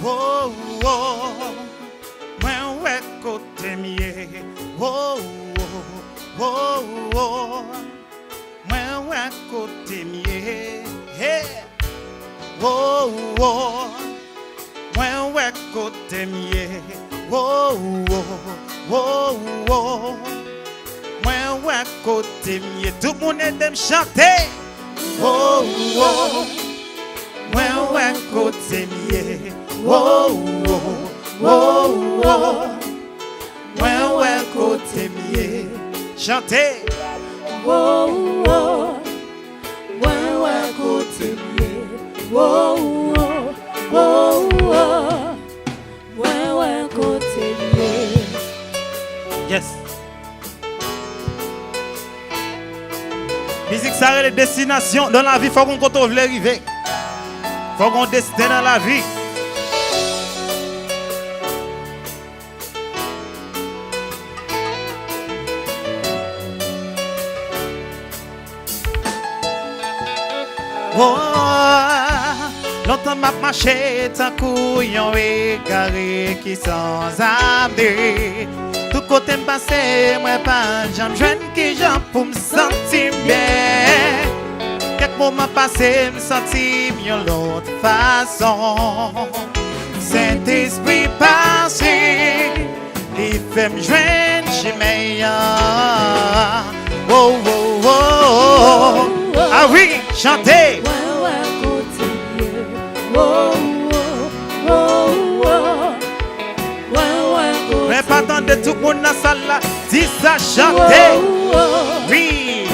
Oh, oh, when we go to me, oh, oh, oh, when we go to me, hey, oh, oh, when we go to me, oh, oh, oh, when we go to me, tout le monde aime chanter, oh, oh, when we go to me. Whoa, whoa, whoa, whoa. When we're côté mieux, chantez. Whoa, whoa. When we're côté mieux. Whoa, whoa, whoa, whoa. When we're côté mieux. Yes. Musique, ça a les destinations dans la vie. Faut qu'on compte veut arriver. Faut qu'on destin dans la vie. Oh, longtemps m'a marché tant couillon égaré qui sans amener. Tout côté passé, moi pas j'aime jeune qui j'en pour me sentir bien. Quelques moments passés, me sentir mieux l'autre façon. Saint-Esprit passé, il fait me joindre chez meilleur. Oh, oh, oh, oh. Ah oui, chantez. Mais pas tant de tout le monde dans la salle là. Dis ça, chantez. Oui.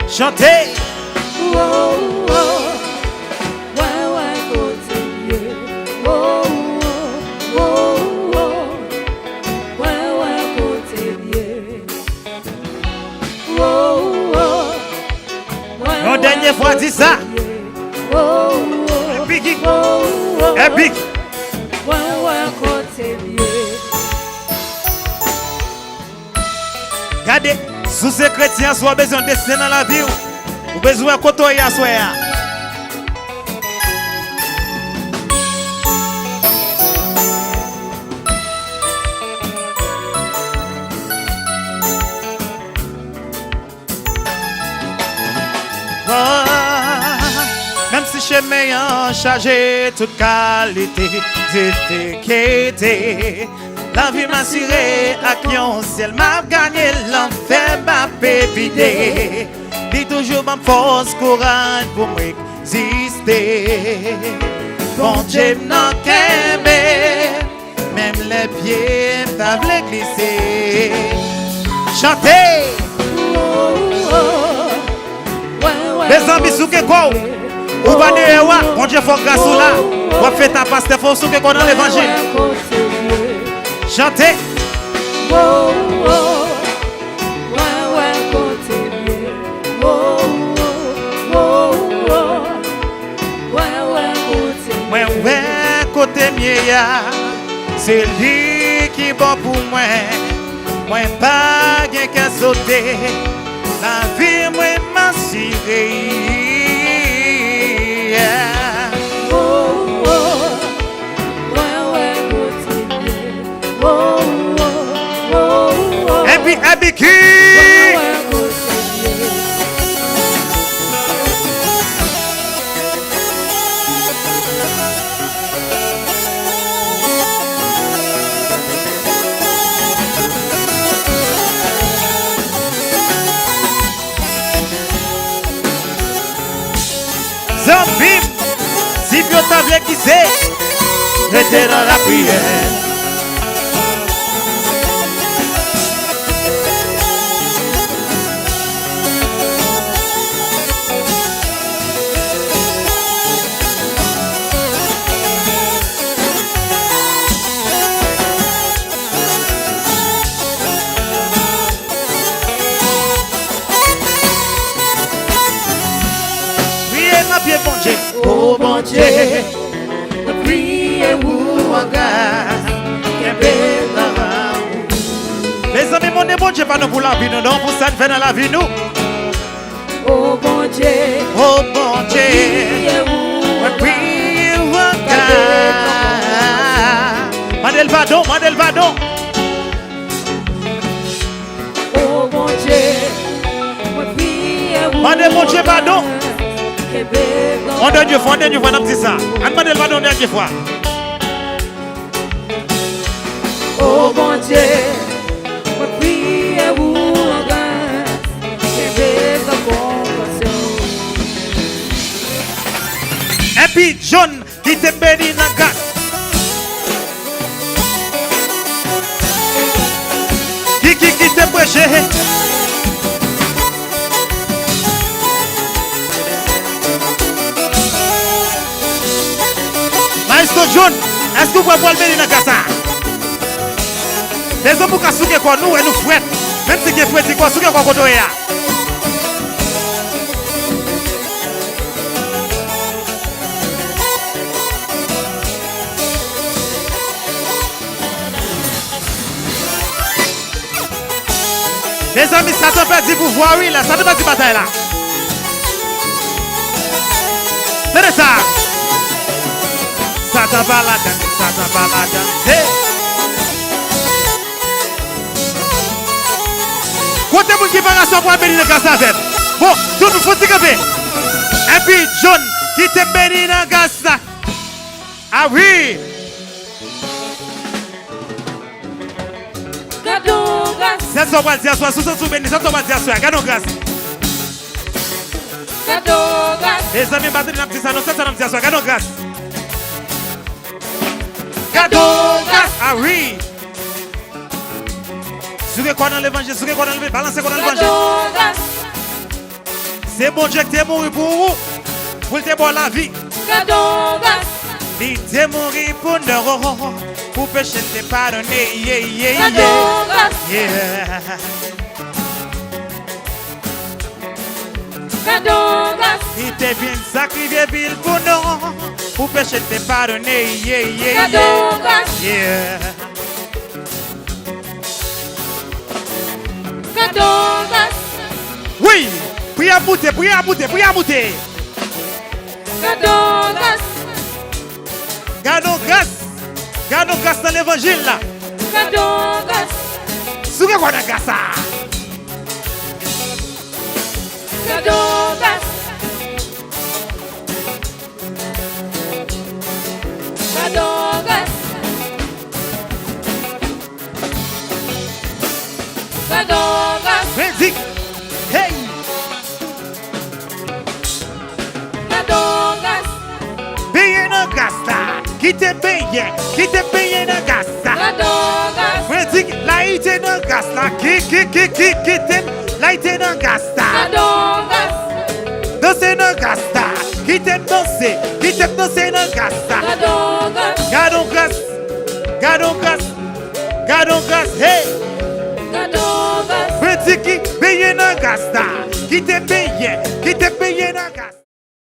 Chantez. Une dernière fois, dis ça. Epic. Epic. Regardez, sous ces chrétiens, soit besoin de destin dans la vie, ou besoin de côtoyer à soi. Même si je suis chargé toute qualité, d'étiqueté, la vie m'a assuré à qui on ciel m'a gagné, l'enfer m'a pévidé. Dis toujours ma force, courage pour m'exister. Bon Dieu n'a qu'aimé, même les pieds peuvent les glisser. Chantez! Les amis, souke quoi? Ou pas de ewa, bon Dieu, faut grâce ou là. Ou fait ta passe, faut souke quoi dans l'évangile. Chantez. Moi, ouais, côté mien, c'est lui qui est bon pour moi. Moi, pas qu'à sauter. La vie, moi, m'a assuré. Epic. Zombie, si vous t'avez qui c'est, restez dans la prière. Oh bon Dieu, priez-vous en grâce, les amis, mon Demandez bon Dieu pas nous pour la vie nous, non pour ça fait dans la vie nous. Oh bon Dieu, Oh bon Dieu, we prie au God. Mandel Vadon, Mandel Vadon. oh bon Dieu, moi prie Mandel bon Dieu pardon. On donne Dieu, on donne Dieu, on a dit ça. On Mandel Vadon dernière fois. oh bon Dieu, moi prie au God, que ta compassion. Et puis John qui te bénit dans la gâte. Qui te prêché. Maestro John, est-ce que vous pouvez le bénir dans la gâte? Les hommes qui sont souqués quoi nous et nous fouettent. Même si vous fouettez quoi, souqués quoi qu'on doit. Les amis, ça t'a pas dit pouvoir, oui, là, ça t'a pas dit bataille, là. C'est ça. Ça t'a pas la danse, ça t'a pas la danse. Côté moun qui va rassemble pour bénir le gaz à fait. Bon, tout le monde faut s'y camper. Et puis, John, qui te bénit dans le gaz. Ah oui. C'est ça, on va dire, sous ce béni, ça, on va dire, gardons grâce. Les amis, battent dans petit salon, ça, on va dire, gardons grâce. Gardons grâce. Ah oui. Souvez quoi dans l'évangile, souvez quoi dans l'évangile, balancez quoi dans l'évangile. C'est bon Dieu qui est mort pour vous, pour te boire la vie. Il est mort pour nous, pour pécher te pardonner. Yeah, yeah, yeah. Yeah. Il te vient sacrifier ville pour nous, pour pécher te pardonner. Yeah, yeah, yeah. Yeah. Oui, priez à bouter, priez à bouter, priez à bouter. Gardons grâce. Gardons grâce dans l'évangile là. Souvenez quoi dans grâce ça. Musique. Hey. Paye dans grâce là. Qui te paye dans grâce là. Musique. Là il te dans grâce là. Qui te là il te dans grâce là. Danser dans grâce là. Qui te danser dans grâce là. Gardons grâce. Gardons grâce. Gardons grâce. Hey. Petit qui paye dans grâce là. Qui te paye dans grâce.